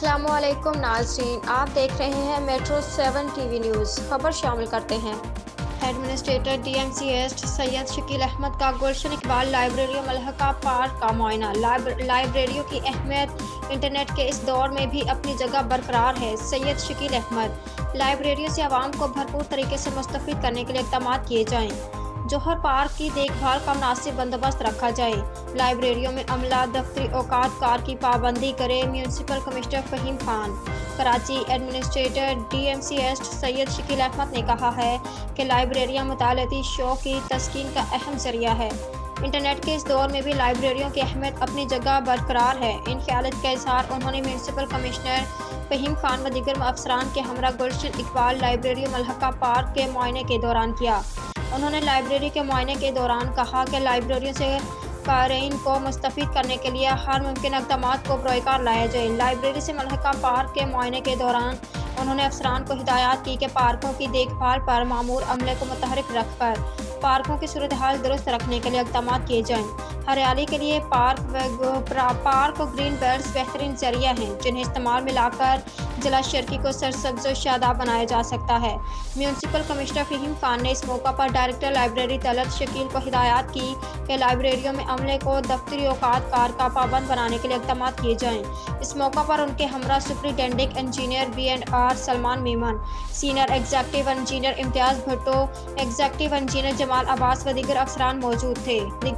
अस्सलामु अलैकुम नाज़रीन, आप देख रहे हैं मेट्रो 7 टीवी न्यूज़। खबर शामिल करते हैं। एडमिनिस्ट्रेटर DMCS सैयद शकील अहमद का गुलशन इकबाल लाइब्रेरी मलहका पार्क का मुआयना। लाइब्रेरियों की अहमियत इंटरनेट के इस दौर में भी अपनी जगह बरकरार है। सैयद शकील अहमद, लाइब्रेरियों से आवाम को भरपूर तरीके से मुस्तफ़ीद करने के लिए इक़दाम किए जाएँ। जौहर पार्क की देखभाल का मुनासिब बंदोबस्त रखा जाए। लाइब्रेरियों में अमला दफ्तरी औकात कार की पाबंदी करे। Municipal commissioner Fahim Khan. Karachi. Administrator DMCS Syed Shakeel Ahmed ने कहा है कि लाइब्रेरियाँ मुतालती शौक़ की तस्कीन का अहम ज़रिया है। इंटरनेट के इस दौर में भी लाइब्रेरियों की अहमियत अपनी जगह बरकरार है। इन ख्यालात का इज़हार उन्होंने म्यूनसिपल कमिश्नर फ़हीम खान व दीगर अफसरान के हमरा गुलशन इकबाल लाइब्रेरी मलहका पार्क के मुआयने के दौरान किया। उन्होंने लाइब्रेरी के मुआयने के दौरान कहा कि लाइब्रेरियों से क़ारीन को मुस्तफ़ीद करने के लिए हर मुमकिन इक़दामात को बरोकार लाया जाए। लाइब्रेरी से मलहका पार्क के मुआयने के दौरान उन्होंने अफसरान को हिदायत की कि पार्कों की देखभाल पर मामूर अमले को मुतहरिक रखकर पार्कों की सूरत हाल दुरुस्त रखने के लिए इक़दाम किए जाएँ। हरियाली के लिए पार्क और ग्रीन बेल्ट्स बेहतरीन ज़रिया हैं जिन्हें इस्तेमाल में लाकर जिला शर्की को सरसब्ज़ और शादाब बनाया जा सकता है। म्यूनसिपल कमिश्नर फ़हीम खान ने इस मौका पर डायरेक्टर लाइब्रेरी तलत शकील को हिदायत की कि लाइब्रेरियों में अमले को दफ्तरी औकात कार का पाबंद बनाने के लिए इक़दाम किए जाएँ। इस मौका पर उनके हमरा superintending engineer B&R Salman Memon, senior executive engineer Imtiaz Bhutto, executive engineer Jamal Abbas व दीगर अफसरान मौजूद थे।